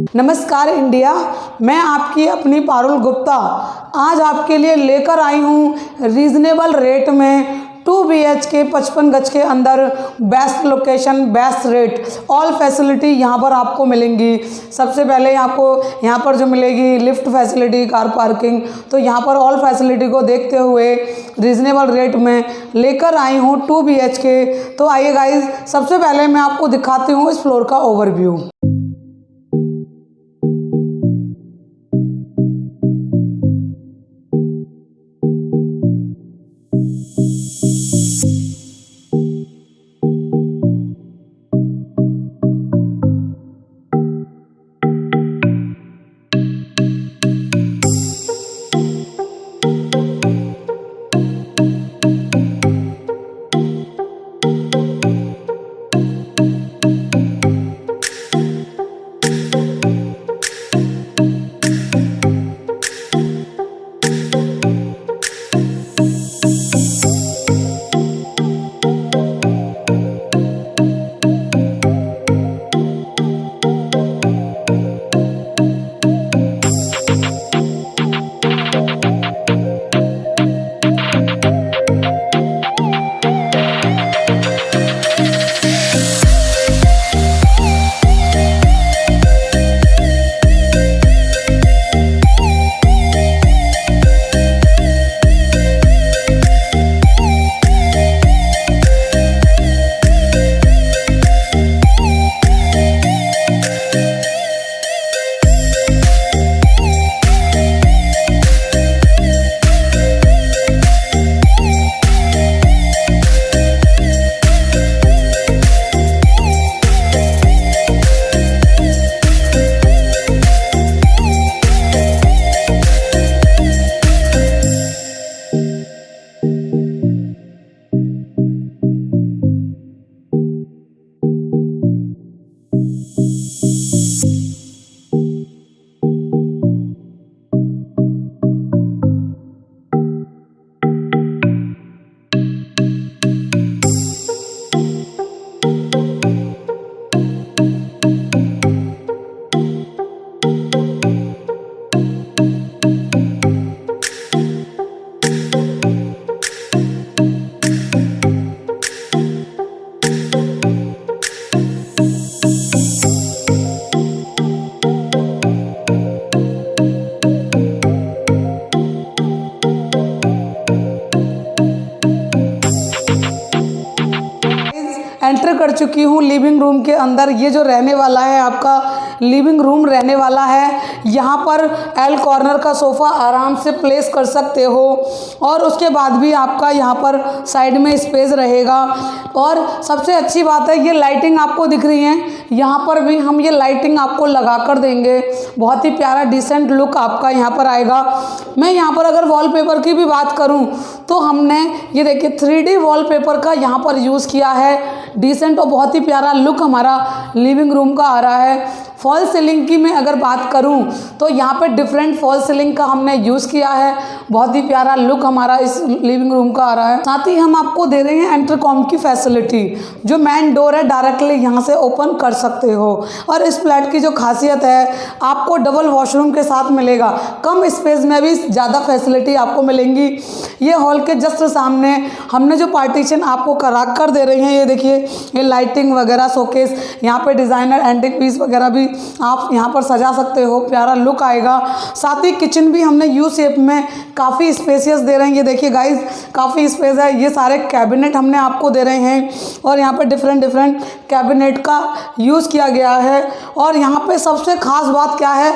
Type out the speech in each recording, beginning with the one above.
नमस्कार इंडिया, मैं आपकी अपनी पारुल गुप्ता आज आपके लिए लेकर आई हूँ रीज़नेबल रेट में 2 BHK 55 गज के अंदर best location, best rate, all facility यहाँ पर आपको मिलेंगी। सबसे पहले आपको यहाँ पर जो मिलेगी लिफ्ट फैसिलिटी, कार पार्किंग, तो यहाँ पर ऑल फैसिलिटी को देखते हुए रीज़नेबल रेट में लेकर आई हूँ 2 BHK। तो आइए गाइज, सबसे पहले मैं आपको दिखाती हूँ इस फ्लोर का ओवरव्यू। एंटर कर चुकी हूँ लिविंग रूम के अंदर। ये जो रहने वाला है आपका लिविंग रूम रहने वाला है। यहाँ पर एल कॉर्नर का सोफ़ा आराम से प्लेस कर सकते हो और उसके बाद भी आपका यहाँ पर साइड में स्पेस रहेगा। और सबसे अच्छी बात है, ये लाइटिंग आपको दिख रही है, यहाँ पर भी हम ये लाइटिंग आपको लगा कर देंगे। बहुत ही प्यारा डिसेंट लुक आपका यहाँ पर आएगा। मैं यहाँ पर अगर वॉलपेपर की भी बात करूँ तो हमने ये देखिए 3D वॉलपेपर का यहाँ पर यूज़ किया है। डिसेंट और बहुत ही प्यारा लुक हमारा लिविंग रूम का आ रहा है। फॉल सीलिंग की मैं अगर बात करूं तो यहाँ पे डिफरेंट फॉल सीलिंग का हमने यूज़ किया है। बहुत ही प्यारा लुक हमारा इस लिविंग रूम का आ रहा है। साथ ही हम आपको दे रहे हैं इंटरकॉम की फैसिलिटी। जो मेन डोर है डायरेक्टली यहाँ से ओपन कर सकते हो। और इस फ्लैट की जो खासियत है, आपको डबल वॉशरूम के साथ मिलेगा। कम स्पेस में भी ज़्यादा फैसिलिटी आपको मिलेंगी। ये हॉल के जस्ट सामने हमने जो पार्टीशन आपको करा कर दे रहे हैं, ये देखिए, ये लाइटिंग वगैरह, शोकेस, यहाँ पे डिज़ाइनर एंटीक पीस वगैरह भी आप यहाँ पर सजा सकते हो, प्यारा लुक आएगा। साथ ही किचन भी हमने यू शेप में काफ़ी स्पेसियस दे रहे हैं। ये देखिए गाइज, काफ़ी स्पेस है। ये सारे कैबिनेट हमने आपको दे रहे हैं और यहाँ पे डिफरेंट कैबिनेट का यूज़ किया गया है। और यहाँ पे सबसे ख़ास बात क्या है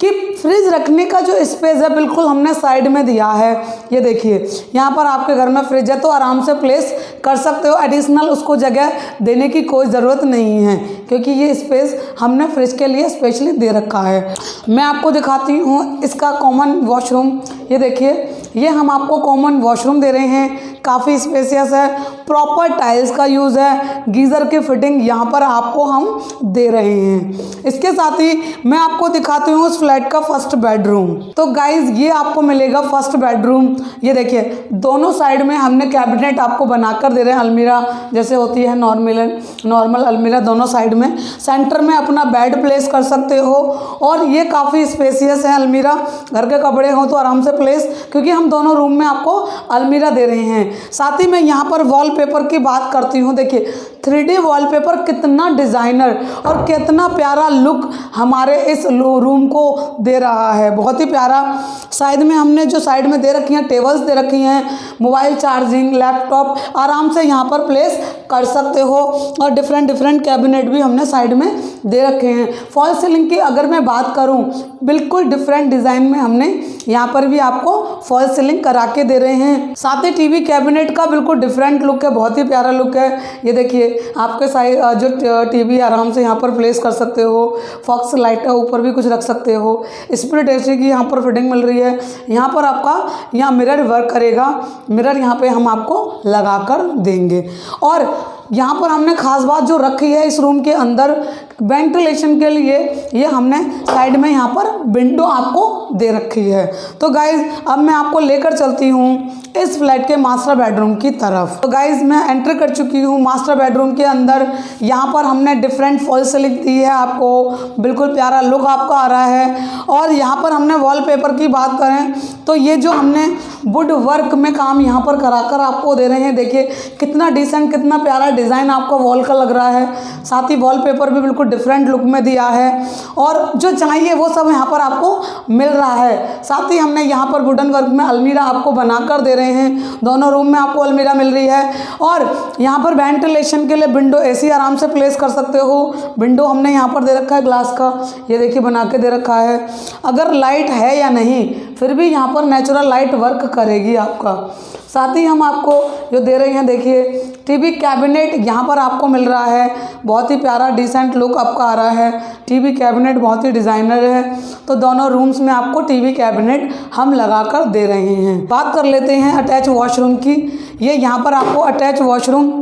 कि फ्रिज रखने का जो स्पेस है बिल्कुल हमने साइड में दिया है। ये देखिए, यहाँ पर आपके घर में फ्रिज है तो आराम से प्लेस कर सकते हो। एडिशनल उसको जगह देने की कोई ज़रूरत नहीं है क्योंकि ये स्पेस हमने फ्रिज के लिए स्पेशली दे रखा है। मैं आपको दिखाती हूँ इसका कॉमन वॉशरूम। ये देखिए, ये हम आपको कॉमन वॉशरूम दे रहे हैं। काफ़ी स्पेसियस है, प्रॉपर टाइल्स का यूज़ है, गीज़र की फिटिंग यहाँ पर आपको हम दे रहे हैं। इसके साथ ही मैं आपको दिखाती हूँ उस फ्लैट का फर्स्ट बेडरूम। तो गाइज ये आपको मिलेगा फर्स्ट बेडरूम। ये देखिए दोनों साइड में हमने कैबिनेट आपको बनाकर दे रहे हैं, अलमीरा जैसे होती है नॉर्मल अलमीरा दोनों साइड में। सेंटर में अपना बेड प्लेस कर सकते हो और ये काफ़ी स्पेसियस है अलमीरा, घर के कपड़े हो तो आराम से प्लेस, क्योंकि हम दोनों रूम में आपको अलमीरा दे रहे हैं। साथ ही मैं यहाँ पर वॉलपेपर की बात करती हूँ। देखिए 3D वॉलपेपर कितना डिज़ाइनर और कितना प्यारा लुक हमारे इस रूम को दे रहा है, बहुत ही प्यारा। साइड में हमने जो साइड में दे रखी हैं टेबल्स दे रखी हैं, मोबाइल चार्जिंग, लैपटॉप आराम से यहाँ पर प्लेस कर सकते हो और डिफरेंट कैबिनेट भी हमने साइड में दे रखे हैं। फॉल सीलिंग की अगर मैं बात करूँ, बिल्कुल डिफरेंट डिज़ाइन में हमने यहाँ पर भी आपको फॉल सीलिंग करा के दे रहे हैं। साथ ही टीवी कैबिनेट का बिल्कुल डिफरेंट लुक है, बहुत ही प्यारा लुक है। ये देखिए आपके साइड जो टीवी आराम से यहाँ पर प्लेस कर सकते हो, फॉक्स लाइट ऊपर भी कुछ रख सकते हो, स्प्लिट एसी की यहाँ पर फिटिंग मिल रही है। यहाँ पर आपका यहाँ मिरर वर्क करेगा, मिरर यहाँ पे हम आपको लगा कर देंगे। और यहाँ पर हमने खास बात जो रखी है इस रूम के अंदर वेंटिलेशन के लिए, ये हमने साइड में यहाँ पर विंडो आपको दे रखी है। तो गाइज अब मैं आपको लेकर चलती हूँ इस फ्लैट के मास्टर बेडरूम की तरफ। तो गाइज मैं एंटर कर चुकी हूँ मास्टर बेडरूम के अंदर। यहाँ पर हमने डिफरेंट फॉल सीलिंग दी है आपको, बिल्कुल प्यारा लुक आपका आ रहा है। और यहाँ पर हमने वॉलपेपर की बात करें तो ये जो हमने वुड वर्क में काम यहाँ पर कराकर आपको दे रहे हैं। देखिए कितना डिसेंट, कितना प्यारा डिज़ाइन आपको वॉल का लग रहा है। साथ ही वॉलपेपर भी बिल्कुल डिफरेंट लुक में दिया है और जो चाहिए वो सब यहाँ पर आपको मिल रहा है। साथ ही हमने यहाँ पर वुडन वर्क में अलमीरा आपको बनाकर दे रहे हैं। दोनों रूम में आपको अलमीरा मिल रही है और यहाँ पर वेंटिलेशन के लिए विंडो एसी आराम से प्लेस कर सकते हो। विंडो हमने यहाँ पर दे रखा है ग्लास का, ये देखिए बना के दे रखा है। अगर लाइट है या नहीं फिर भी यहाँ पर नेचुरल लाइट वर्क करेगी आपका। साथ ही हम आपको जो दे रहे हैं, देखिए टीवी कैबिनेट यहाँ पर आपको मिल रहा है, बहुत ही प्यारा डिसेंट लुक आपका आ रहा है। टीवी कैबिनेट बहुत ही डिज़ाइनर है, तो दोनों रूम्स में आपको टीवी कैबिनेट हम लगा कर दे रहे हैं। बात कर लेते हैं अटैच वॉशरूम की। ये यहाँ पर आपको अटैच वॉशरूम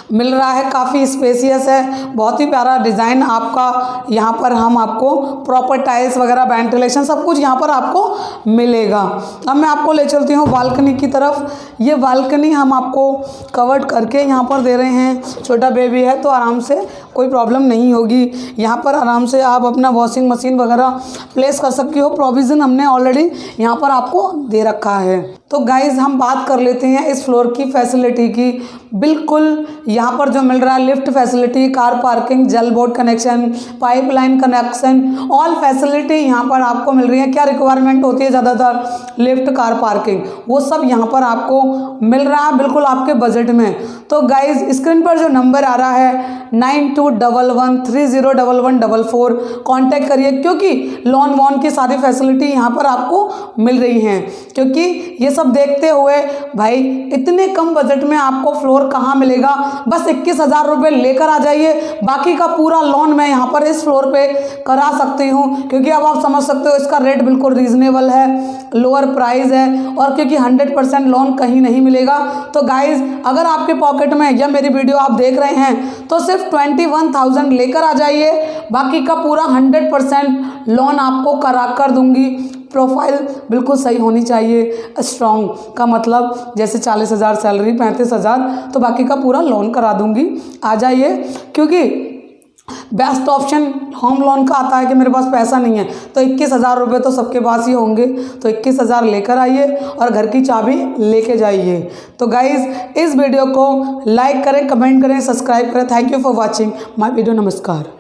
मिल रहा है, काफ़ी स्पेसियस है, बहुत ही प्यारा डिज़ाइन आपका। यहाँ पर हम आपको प्रॉपर टाइल्स वगैरह, वेंटिलेशन सब कुछ यहाँ पर आपको मिलेगा। अब मैं आपको ले चलती हूँ बालकनी की तरफ। ये बालकनी हम आपको कवर्ड करके यहाँ पर दे रहे हैं। छोटा बेबी है तो आराम से कोई प्रॉब्लम नहीं होगी। यहाँ पर आराम से आप अपना वॉशिंग मशीन वगैरह प्लेस कर सकते हो, प्रोविज़न हमने ऑलरेडी यहाँ पर आपको दे रखा है। तो गाइज़ हम बात कर लेते हैं इस फ्लोर की फैसिलिटी की। बिल्कुल यहाँ पर जो मिल रहा है लिफ्ट फैसिलिटी, कार पार्किंग, जल board connection, pipeline connection, all facility यहाँ पर आपको मिल रही है। क्या रिक्वायरमेंट होती है ज़्यादातर, लिफ्ट, कार पार्किंग, वो सब यहाँ पर आपको मिल रहा है बिल्कुल आपके बजट में। तो गाइज़ स्क्रीन पर जो नंबर आ रहा है 9211301144 कांटेक्ट करिए, क्योंकि लोन वॉन की सारी फैसिलिटी यहाँ पर आपको मिल रही हैं। क्योंकि ये सब देखते हुए भाई इतने कम बजट में आपको फ्लोर कहाँ मिलेगा। बस 21,000 रुपये लेकर आ जाइए, बाकी का पूरा लोन मैं यहाँ पर इस फ्लोर पे करा सकती हूँ। क्योंकि अब आप समझ सकते हो इसका रेट बिल्कुल रीजनेबल है, लोअर प्राइस है, और क्योंकि 100% लोन कहीं नहीं मिलेगा। तो गाइज अगर आपके पॉकेट में या मेरी वीडियो आप देख रहे हैं तो सिर्फ 21,000 लेकर आ जाइए, बाकी का पूरा 100% लोन आपको करा कर दूंगी। प्रोफाइल बिल्कुल सही होनी चाहिए, स्ट्रॉन्ग का मतलब जैसे 40,000 सैलरी, 35,000, तो बाकी का पूरा लोन करा दूंगी। आ जाइए, क्योंकि बेस्ट ऑप्शन होम लोन का आता है कि मेरे पास पैसा नहीं है तो 21,000 रुपये तो सबके पास ही होंगे। तो 21,000 लेकर आइए और घर की चाबी लेके जाइए। तो गाइज़ इस वीडियो को लाइक करें, कमेंट करें, सब्सक्राइब करें। Thank you for watching my video. नमस्कार।